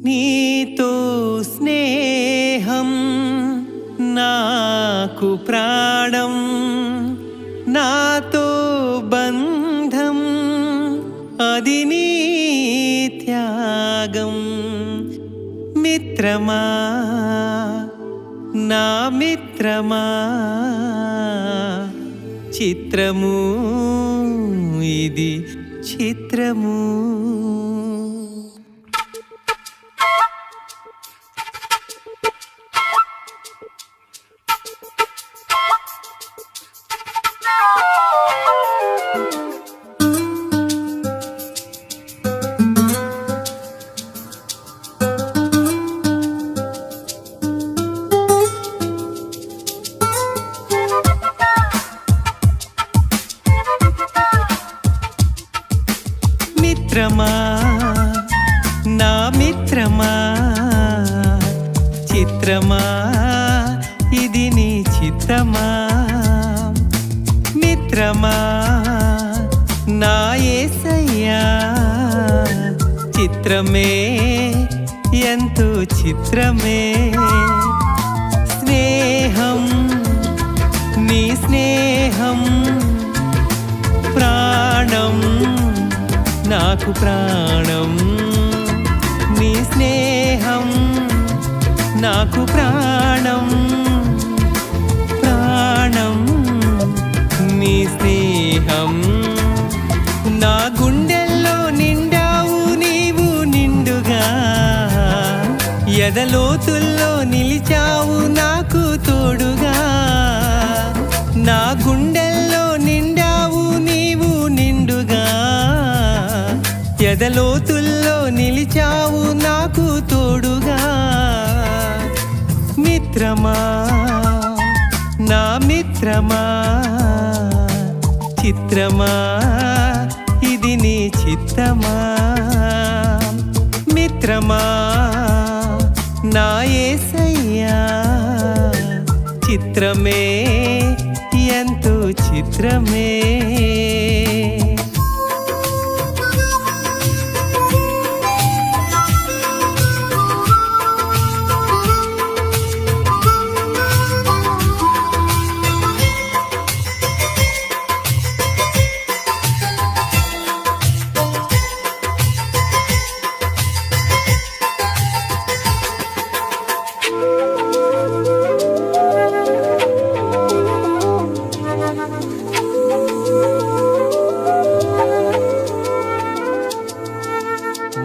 నీతో స్నేహం నాకు ప్రాణం, నాతో బంధం అది నీ త్యాగం. మిత్రమా నా మిత్రమా, చిత్రము ఇది చిత్రము. మిత్రమా నా మిత్రమా, చిత్రమా ఇది నీ చిత్తమా. మిత్రమా నా యేసయ్యా, చిత్రమే ఎంతో చిత్రమే. స్నేహం నీ స్నేహం ప్రాణం నాకు ప్రాణం. నీ స్నేహం నాకు ప్రాణం ప్రాణం. నీ స్నేహం నా గుండెల్లో నిండావు నీవు నిండుగా, ఎదలోతుల్లో నిలిచావు నాకు తోడుగా. నా గుండెల్లో నిండావు నీవు నిండుగా, ఎదలోతుల్లో నిలిచావు నాకు తోడుగా. మిత్రమా నా మిత్రమా, చిత్రమా ఇది నీ చిత్తమా. మిత్రమా నా యేసయ్యా, చిత్రమే ఎంతో చిత్రమే.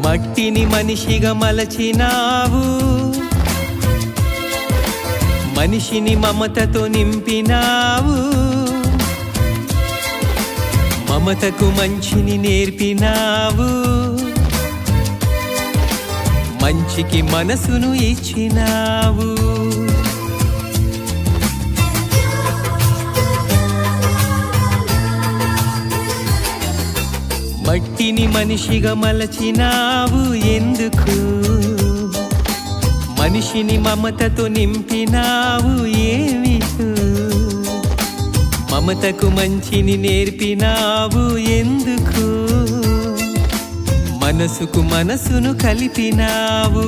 మట్టిని మనిషిగా మలచినావు, మనిషిని మమతతో నింపినావు. మమతకు మంచిని నేర్పినావు, మంచికి మనసును ఇచ్చినావు. మట్టిని మనిషిగా మలచినావు ఎందుకు, మనిషిని మమతతో నింపినావు ఏమిటో. మమతకు మంచిని నేర్పినావు ఎందుకు, మనసుకు మనసును కలిపినావు.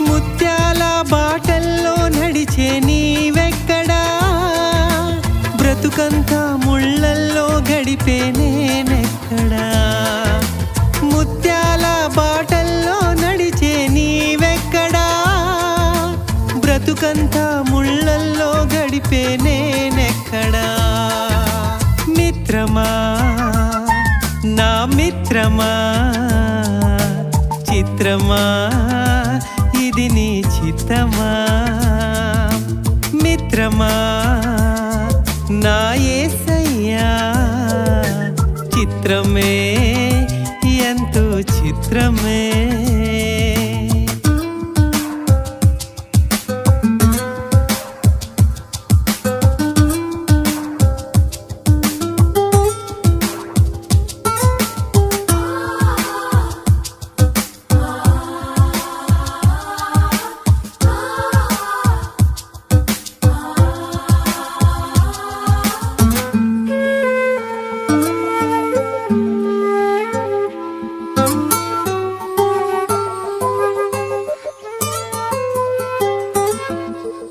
ముత్యాల బాటల్లో నడిచే నీవెక్కడా, బ్రతుకంతా ముళ్ళల్లో గడిపే నేనెక్కడా. ముత్యాల బాటల్లో నడిచే నీవెక్కడా, బ్రతుకంతా ముళ్ళల్లో గడిపే నేనెక్కడా. మిత్రమా నా మిత్రమా, చిత్రమా ఇది నీ చిత్తమా. మిత్రమా నా యేసయ్యా, చిత్రమే ఎంతో చిత్రమే.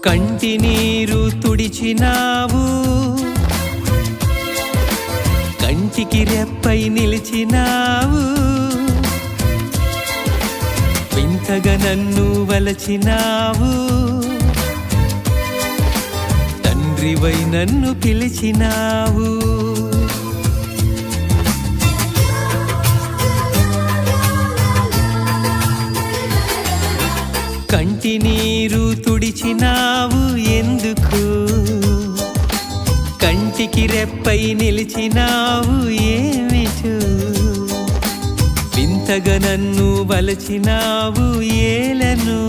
కంటి నీరు తుడిచినావు, కంటికి రెప్పై నిలిచినావు, వింతగా నన్ను వలచినావు, తండ్రివై నన్ను పిలిచినావు. కంటి నీరు తుడిచినావు ఎందుకు, కంటికి రెప్పై నిలిచినావు ఏమిటో, వింతగా నన్ను వలచినావు ఏలను,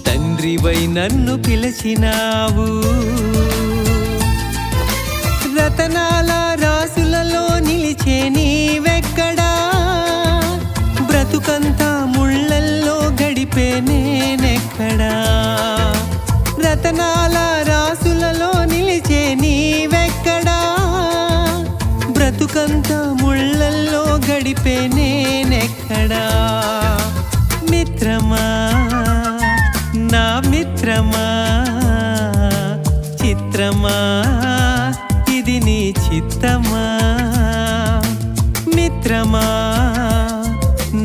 తండ్రివై నన్ను పిలిచినావు. రతనాల రాసులలో నిలిచే నీవెక్కడా, బ్రతుకంతా ముళ్ళల్లో గడిపే నేనెక్కడా. రతనాల రాసులలో నిలిచే నీవెక్కడా, బ్రతుకంతా ముళ్ళల్లో గడిపే నేనెక్కడా. మిత్రమా నా మిత్రమా, చిత్రమా ఇది నీ చిత్తమా. మిత్రమా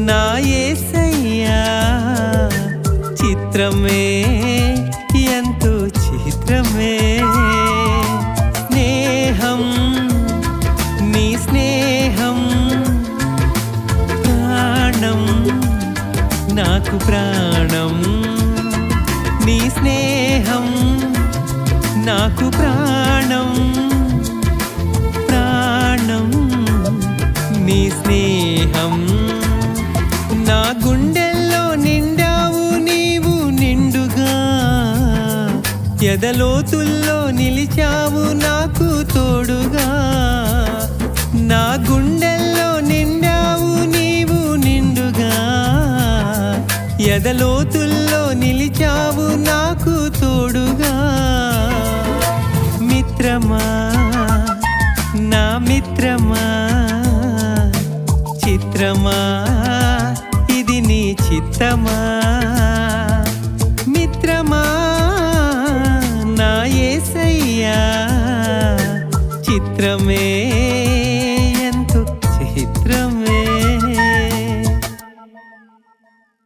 నా యేసయ్యా, చిత్రమే ఎంతో చిత్రమే. స్నేహం నీ స్నేహం, ప్రాణం నాకు ప్రాణం. నీ స్నేహం నాకు ప్రాణం, ప్రాణం నీ స్నేహం. నా గుండెల్లో నిండావు నీవు నిండుగా, ఎదలోతుల్లో నిలిచావు నాకు తోడుగా. నా గుండెల్లో నిండావు నీవు నిండుగా, ఎదలోతుల్లో నిలిచావు నాకు తోడుగా. మిత్రమా నా మిత్రమా, చిత్రమా ఇది నీ చిత్తమా. మిత్రమా నా యేసయ్యా.